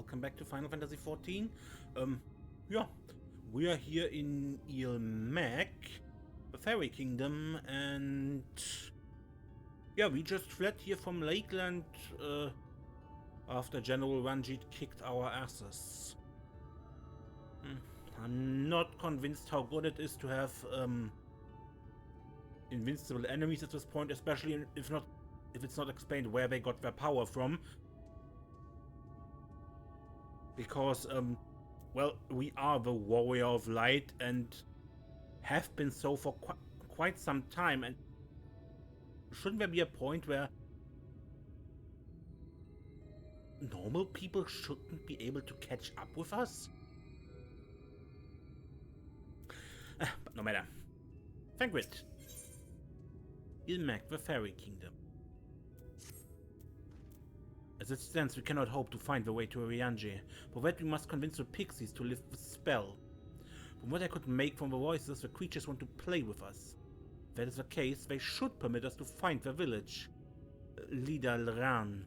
welcome back to Final Fantasy XIV. Yeah, we are here in Mheg, the Faerie Kingdom, and yeah, we just fled here from Lakeland after General Ranjit kicked our asses. I'm not convinced how good it is to have invincible enemies at this point, especially if it's not explained where they got their power from. Because, well, we are the Warrior of Light and have been so for quite some time, and shouldn't there be a point where normal people shouldn't be able to catch up with us? But no matter. Fangrit. Mheg, the Faerie Kingdom. As it stands, we cannot hope to find the way to Ariange. For that we must convince the pixies to lift the spell. From what I could make from the voices, the creatures want to play with us. If that is the case, they should permit us to find their village. Lidalran.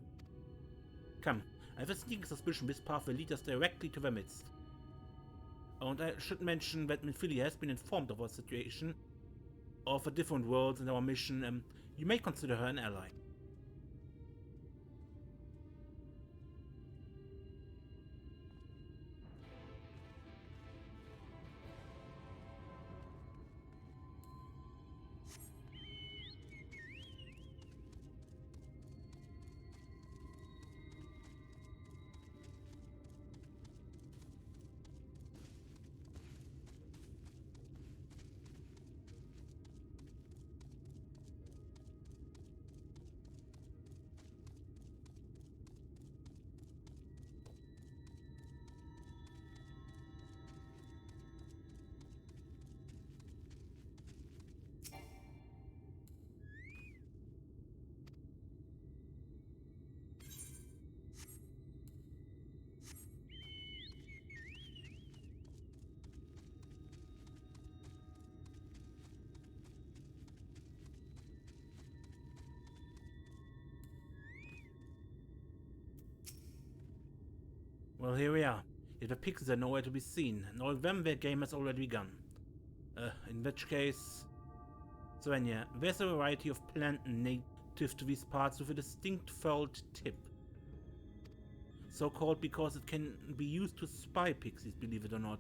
Come, I have a sneaking suspicion this path will lead us directly to their midst. Oh, and I should mention that Minfilia has been informed of our situation, of the different worlds and our mission. You may consider her an ally. Well, here we are. Yet the pixies are nowhere to be seen. Knowing them, their game has already begun. In which case... Svenja, there's a variety of plant native to these parts with a distinct furled tip. So called because it can be used to spy pixies, believe it or not.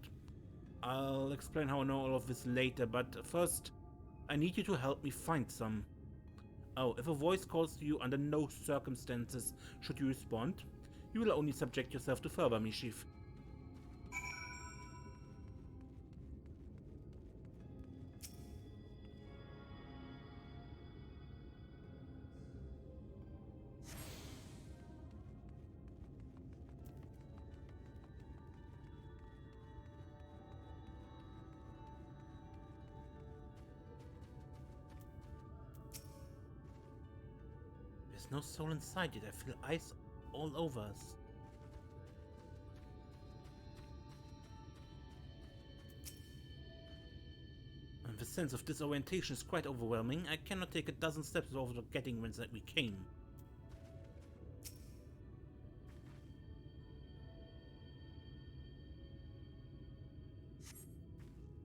I'll explain how I know all of this later, but first, I need you to help me find some. Oh, if a voice calls to you, under no circumstances should you respond. You will only subject yourself to further mischief. There's no soul inside yet. I feel ice all over us. And the sense of disorientation is quite overwhelming. I cannot take a dozen steps without forgetting whence we came.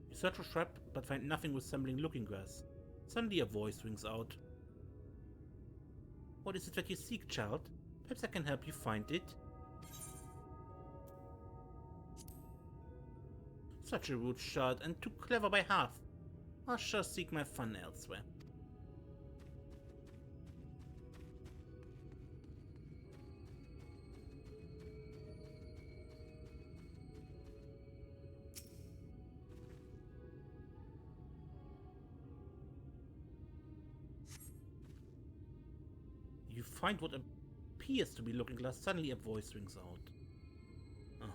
You search for trap, but find nothing resembling looking glass. Suddenly a voice rings out. What is it that you seek, child? Perhaps I can help you find it. Such a rude child, and too clever by half. I shall seek my fun elsewhere. You find what appears to be looking glass. Suddenly a voice rings out.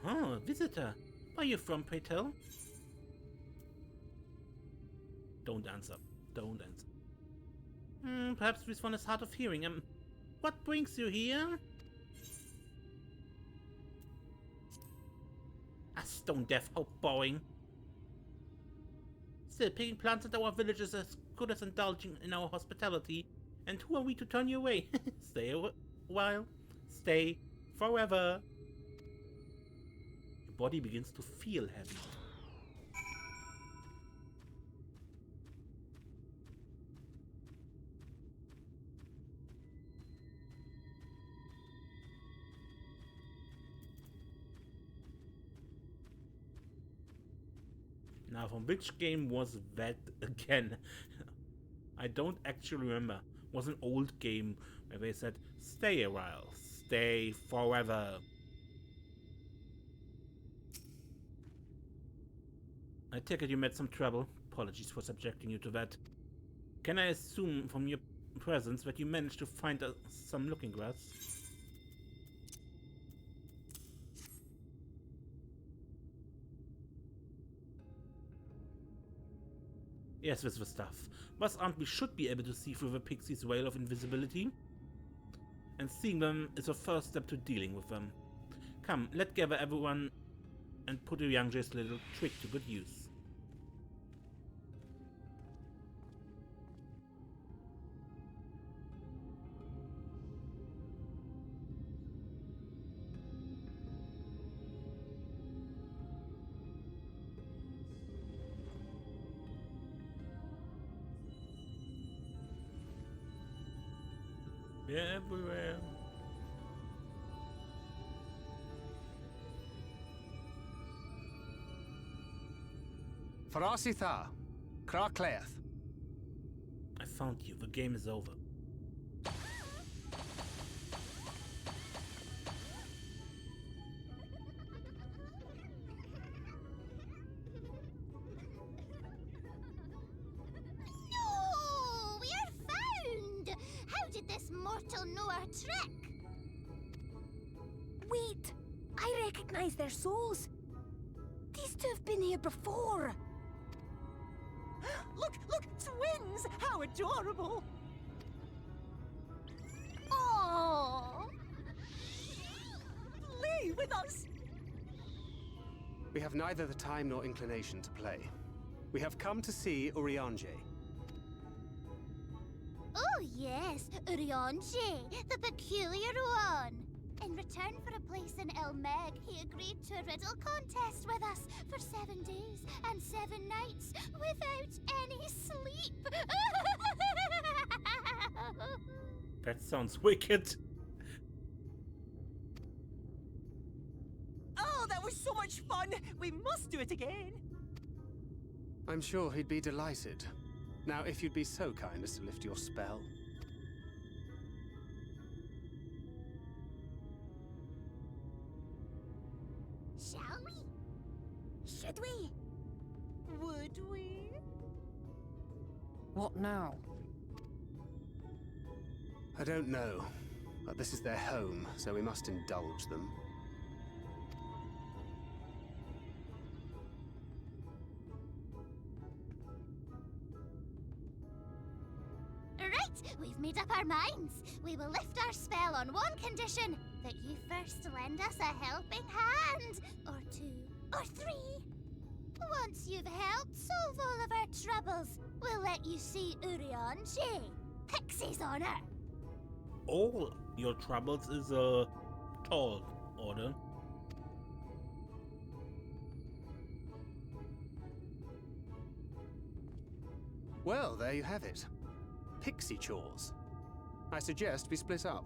Aha, visitor. Where are you from, pray tell? Don't answer. Don't answer. Perhaps this one is hard of hearing. What brings you here? Ah, stone deaf, how boring. Still, picking plants at our village is as good as indulging in our hospitality. And who are we to turn you away? Stay a while. Stay forever. body begins to feel heavy. Now, from which game was that again? I don't actually remember. It was an old game where they said, stay a while, stay forever. I take it you met some trouble. Apologies for subjecting you to that. Can I assume from your presence that you managed to find some looking glass? Yes, this is the stuff. Thus armed, we should be able to see through the pixie's veil of invisibility. And seeing them is the first step to dealing with them. Come, let's gather everyone and put Ranjit's little trick to good use. They're everywhere. Faerie tha, Kracleath. I found you. The game is over. No! We are found! How did this mortal know our trick? Wait! I recognize their souls. These two have been here before. Look, twins! How adorable! Oh! Play with us! We have neither the time nor inclination to play. We have come to see Urianger. Oh yes, Ranjit, the peculiar one. In return for a place in Mheg, he agreed to a riddle contest with us for 7 days and 7 nights without any sleep. That sounds wicked. Oh, that was so much fun! We must do it again! I'm sure he'd be delighted. Now, if you'd be so kind as to lift your spell. Shall we? Should we? Would we? What now? I don't know, but this is their home, so we must indulge them. Right, we've made up our minds. We will lift our spell on one condition, that you first lend us a helping hand, or 2, or 3. Once you've helped solve all of our troubles, we'll let you see Urianger. Pixie's honor. All your troubles is a tall order. Well, there you have it. Pixie chores. I suggest we split up.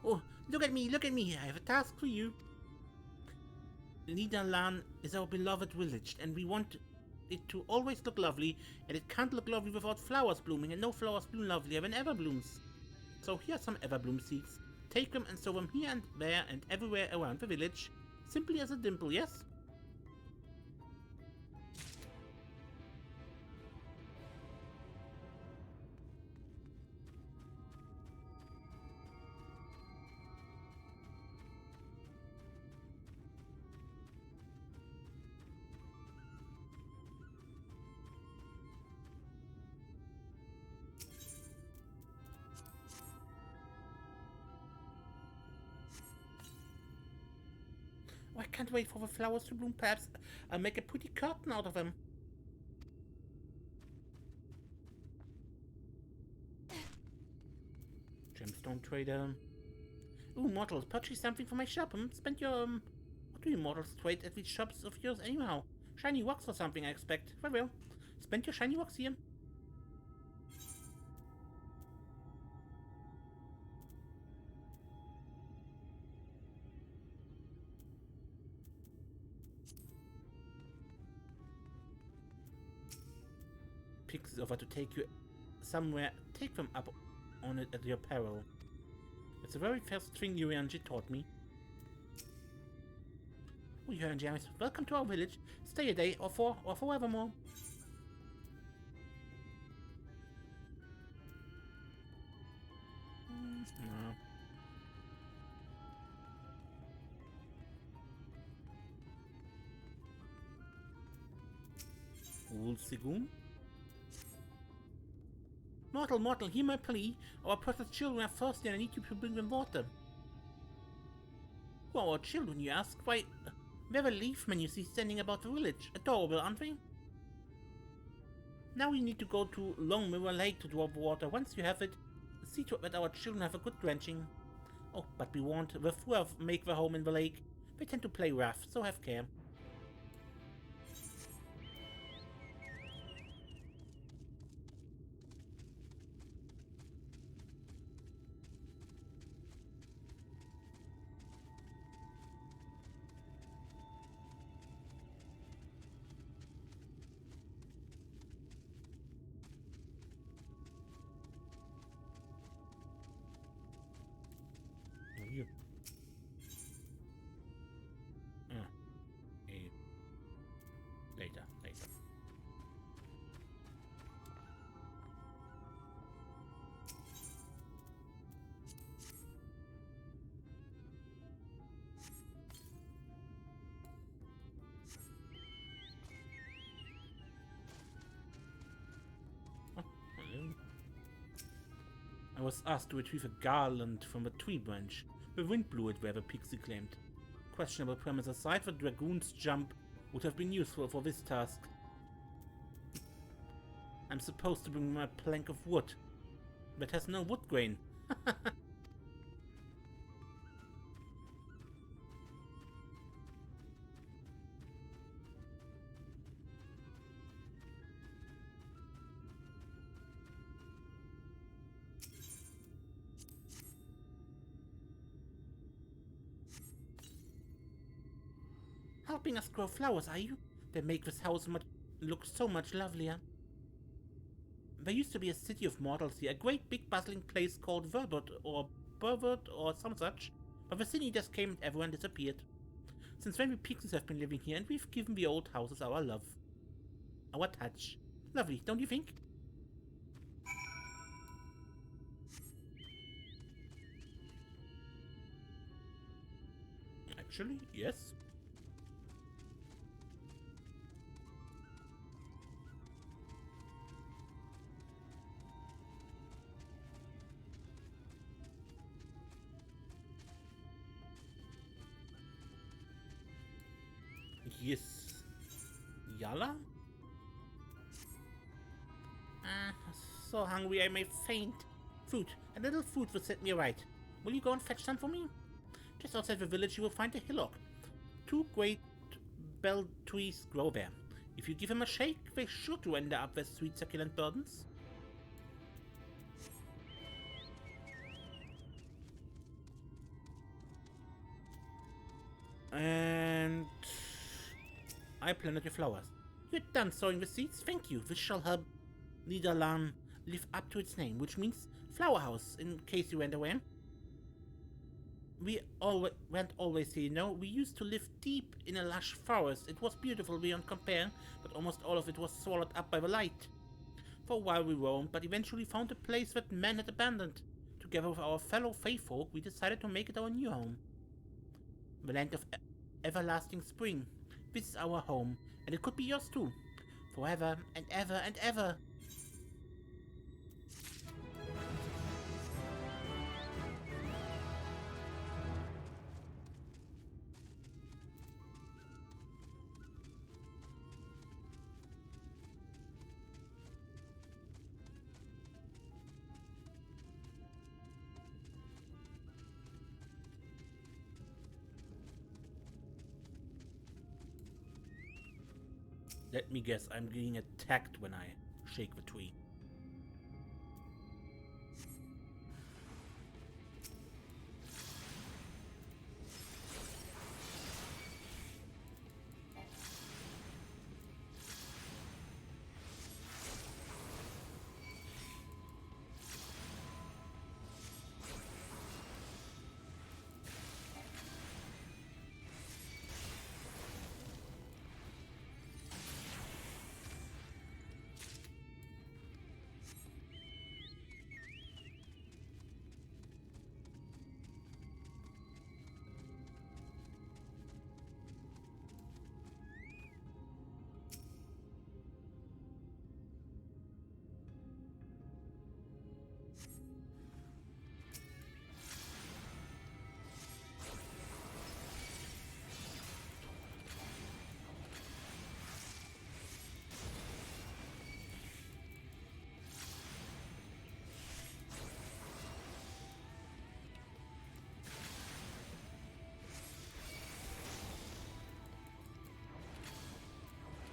Oh, look at me, I have a task for you. Nidalan is our beloved village, and we want it to always look lovely, and it can't look lovely without flowers blooming, and no flowers bloom lovelier than everblooms. So here are some everbloom seeds. Take them and sow them here and there and everywhere around the village, simply as a dimple, yes? I can't wait for the flowers to bloom. Perhaps I'll make a pretty curtain out of them. Gemstone trader. Ooh, mortals, purchase something for my shop. Spend your, What do you mortals trade at these shops of yours anyhow? Shiny wax or something, I expect. Very well. Spend your shiny wax here. Pixies offer to take you somewhere. Take them up on it at your peril. It's a very first thing Ranjit taught me. Oh, you James, welcome to our village. Stay a day or forevermore. No. Sigum? Mortal, hear my plea. Our precious children are thirsty and I need you to bring them water. Who are our children, you ask? Why, they're the leaf men you see standing about the village. Adorable, aren't they? Now we need to go to Long Mirror Lake to draw water. Once you have it, see to it that our children have a good drenching. Oh, but be warned, the Fuhr make their home in the lake. They tend to play rough, so have care. You. Later. Oh, hello. I was asked to retrieve a garland from a tree branch. The wind blew it where the pixie claimed. Questionable premise aside, the dragoon's jump would have been useful for this task. I'm supposed to bring my plank of wood, but has no wood grain. Helping us grow flowers, are you? They make this house look so much lovelier. There used to be a city of mortals here, a great big bustling place called Verbert or Burvert or some such, but the city just came and everyone disappeared. Since then we pixies have been living here and we've given the old houses our love. Our touch. Lovely, don't you think? Actually, yes. Yes. Yalla? So hungry I may faint. Food. A little food will set me right. Will you go and fetch some for me? Just outside the village you will find a hillock. 2 great bell trees grow there. If you give them a shake, they sure to render up their sweet succulent burdens. And I planted your flowers. You're done sowing the seeds? Thank you. This shall help Niederland live up to its name, which means flower house, in case you went away. We went always here, you know. We used to live deep in a lush forest. It was beautiful beyond compare, but almost all of it was swallowed up by the light. For a while we roamed, but eventually found a place that men had abandoned. Together with our fellow fae folk, we decided to make it our new home. The land of everlasting spring. This is our home, and it could be yours too. Forever and ever and ever. Let me guess, I'm getting attacked when I shake the tree.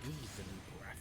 Reason breath.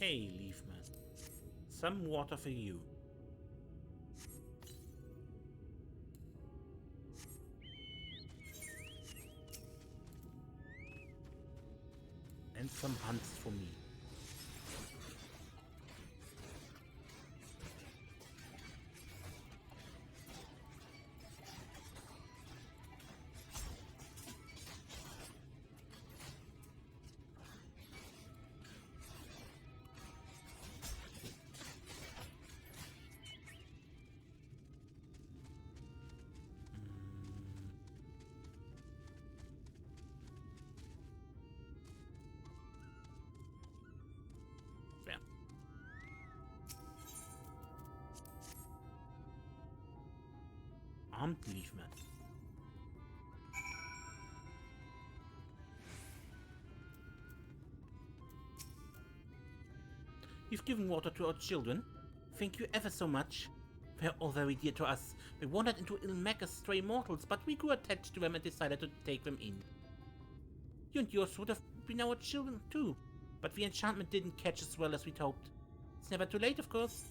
Hey, Leafman. Some water for you. And some hunts for me. Armed Leafman. You've given water to our children. Thank you ever so much. They're all very dear to us. We wandered into Mheg as stray mortals, but we grew attached to them and decided to take them in. You and yours would have been our children too, but the enchantment didn't catch as well as we'd hoped. It's never too late, of course.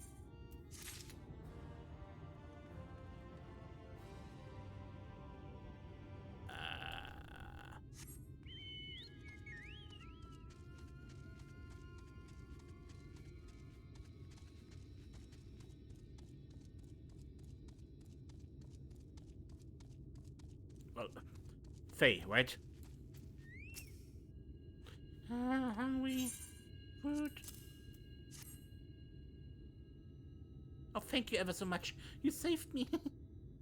Well, Fae, right? Hungry food. Oh, thank you ever so much. You saved me.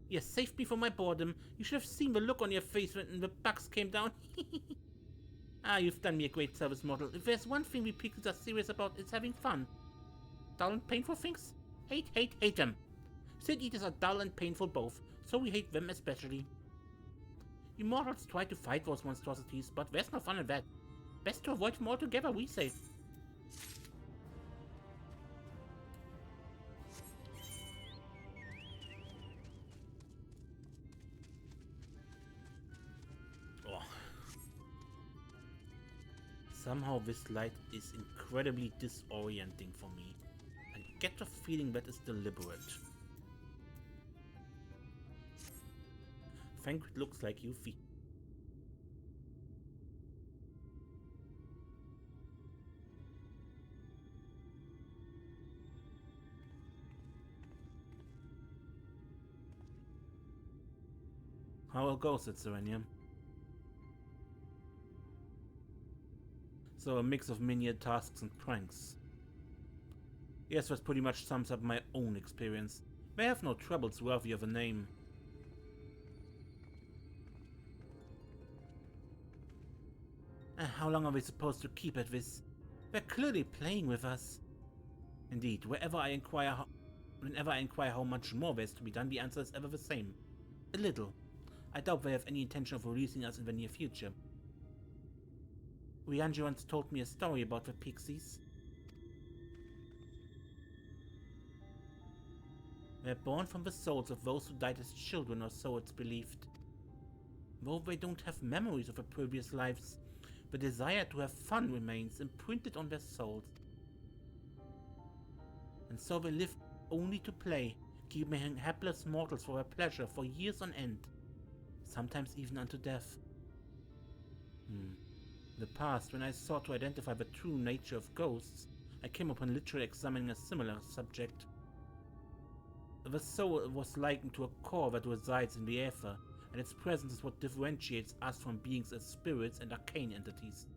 You saved me from my boredom. You should have seen the look on your face when the bugs came down. You've done me a great service, model. If there's one thing we pickers are serious about, it's having fun. Dull and painful things? Hate them. Sid eaters are dull and painful both, so we hate them especially. Immortals try to fight those monstrosities, but there's no fun in that. Best to avoid them altogether, we say. Somehow this light is incredibly disorienting for me. I get the feeling that is deliberate. Thank it looks like Yuffie. How goes it, Serenia? So a mix of minion tasks and pranks. Yes, that pretty much sums up my own experience. May have no troubles worthy of a name. How long are we supposed to keep at this? They're clearly playing with us. Indeed, whenever I inquire how much more there's to be done, the answer is ever the same. A little. I doubt they have any intention of releasing us in the near future. Ranjit once told me a story about the pixies. They're born from the souls of those who died as children, or so it's believed. Though they don't have memories of their previous lives, the desire to have fun remains imprinted on their souls. And so they live only to play, keeping hapless mortals for their pleasure for years on end, sometimes even unto death. In the past, when I sought to identify the true nature of ghosts, I came upon literature examining a similar subject. The soul was likened to a core that resides in the aether, and its presence is what differentiates us from beings as spirits and arcane entities.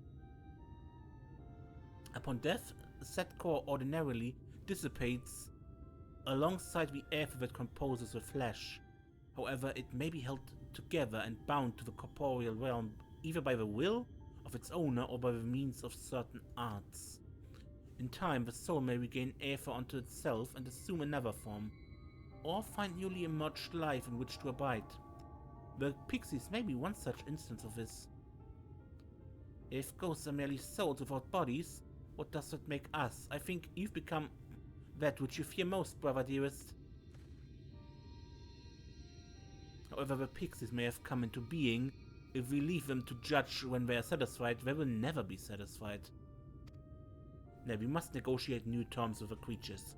Upon death, said core ordinarily dissipates alongside the aether that composes the flesh. However, it may be held together and bound to the corporeal realm either by the will of its owner or by the means of certain arts. In time, the soul may regain aether onto itself and assume another form, or find newly emerged life in which to abide. The pixies may be one such instance of this. If ghosts are merely souls without bodies, what does that make us? I think you've become that which you fear most, brother dearest. However, the pixies may have come into being. If we leave them to judge when they are satisfied, they will never be satisfied. Now, we must negotiate new terms with the creatures.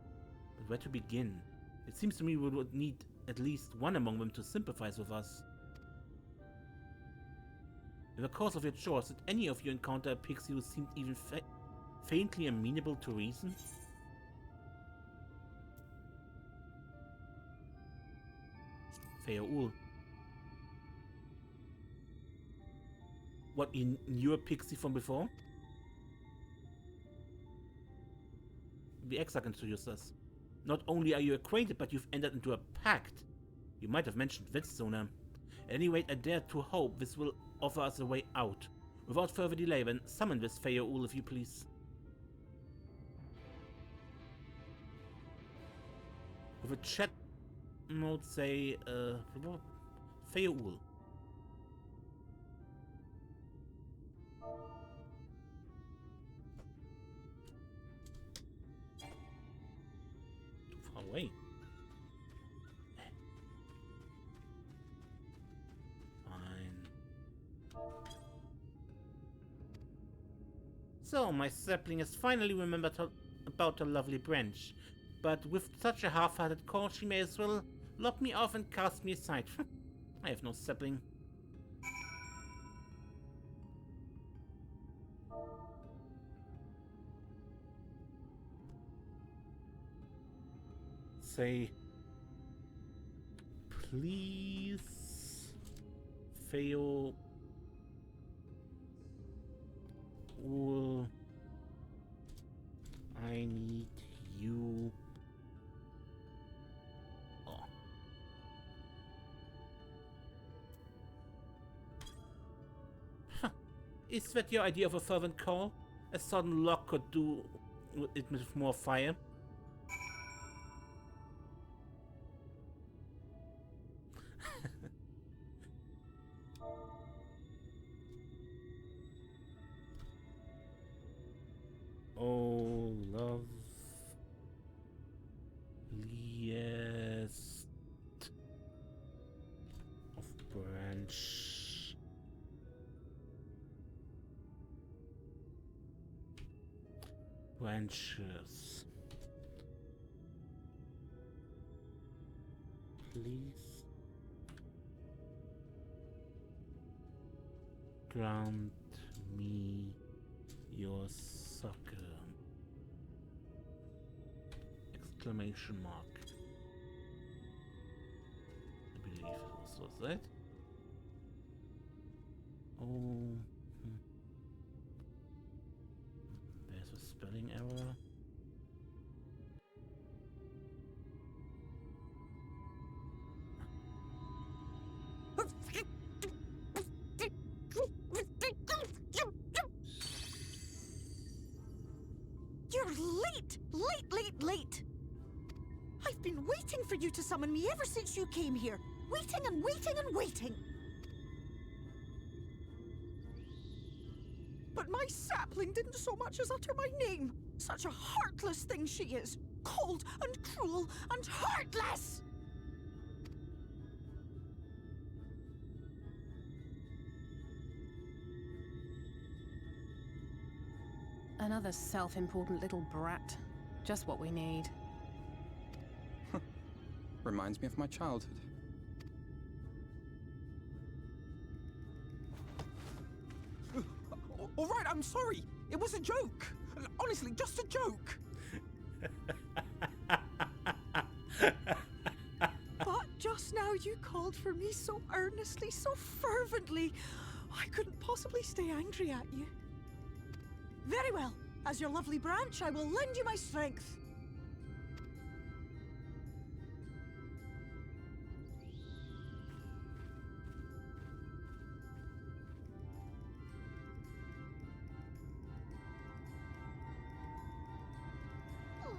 But where to begin? It seems to me we would need at least one among them to sympathize with us. In the course of your chores, did any of you encounter a pixie who seemed even faintly amenable to reason? Faerie. What, you knew a pixie from before? The XIV introduced us. Not only are you acquainted, but you've entered into a pact. You might have mentioned this sooner. At any rate, I dare to hope this will offer us a way out. Without further delay, then, summon this Faerie if you please. With a chat mode, say, Faerie. Too far away. So, my sapling has finally remembered about her lovely branch. But with such a half-hearted call, she may as well lock me off and cast me aside. I have no sapling. Say, please, Faerie. I need you. Oh. Huh. Is that your idea of a fervent call? A sudden lock could do it with more fire. Oh, love. Liest of branch. Branches. Please grant me your succor. Exclamation mark. I believe this was that. Oh, there's a spelling error. You're late! Late! I've been waiting for you to summon me ever since you came here. Waiting and waiting and waiting. But my sapling didn't so much as utter my name. Such a heartless thing she is. Cold and cruel and heartless! Another self-important little brat. Just what we need. Reminds me of my childhood. All right, I'm sorry. It was a joke. Honestly, just a joke. But just now you called for me so earnestly, so fervently. I couldn't possibly stay angry at you. Very well. As your lovely branch, I will lend you my strength.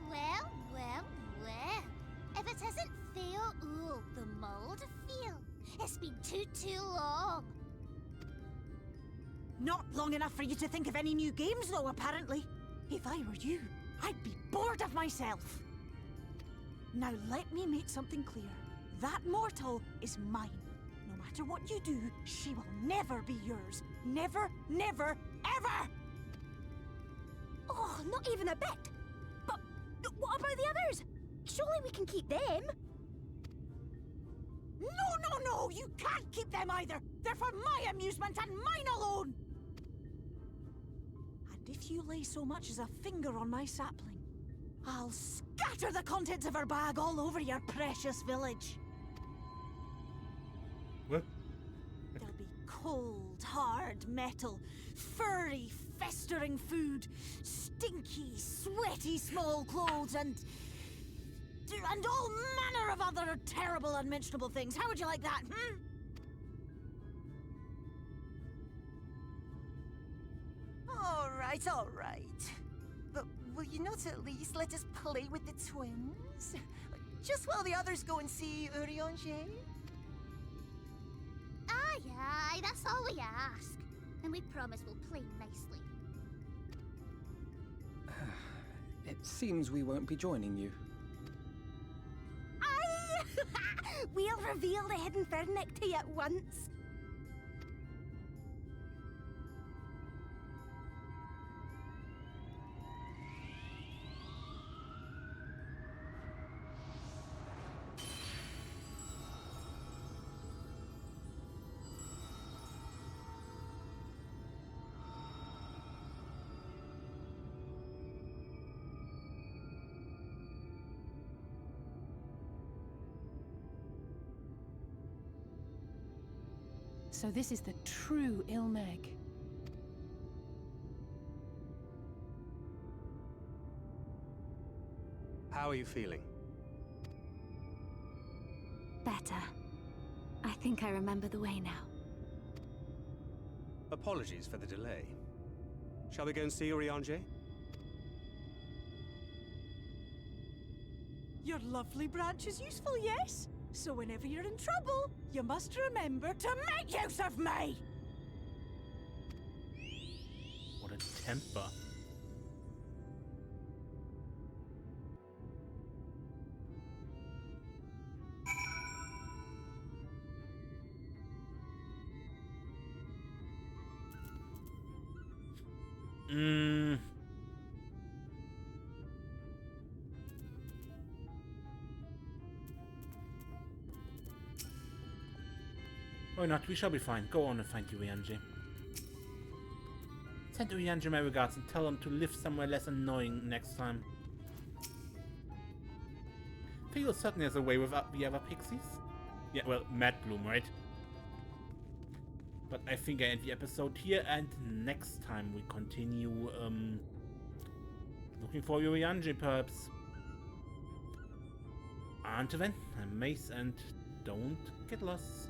Well. If it isn't Theo the mold feel. It's been too long. Not long enough for you to think of any new games, though, apparently. If I were you, I'd be bored of myself. Now let me make something clear. That mortal is mine. No matter what you do, she will never be yours. Never, never, ever! Oh, not even a bit. But what about the others? Surely we can keep them. No, you can't keep them either. They're for my amusement and mine alone. And if you lay so much as a finger on my sapling, I'll scatter the contents of her bag all over your precious village. What? There'll be cold, hard metal, furry, festering food, stinky, sweaty small clothes, and all manner of other terrible, unmentionable things. How would you like that, All right. But will you not at least let us play with the twins? Just while the others go and see Urianger? Aye, that's all we ask. And we promise we'll play nicely. It seems we won't be joining you. Aye! We'll reveal the hidden Fernic to you at once. So this is the true Mheg. How are you feeling? Better. I think I remember the way now. Apologies for the delay. Shall we go and see Urianger? Your lovely branch is useful, yes? So whenever you're in trouble, you must remember to make use of me! What a temper. Why not? We shall be fine. Go on and find Urianger. Send Urianger my regards and tell him to live somewhere less annoying next time. Theo certainly has a way with the other pixies. Yeah, well, Mad Bloom, right? But I think I end the episode here, and next time we continue looking for Urianger, perhaps. Until then, I'm Mace, and don't get lost.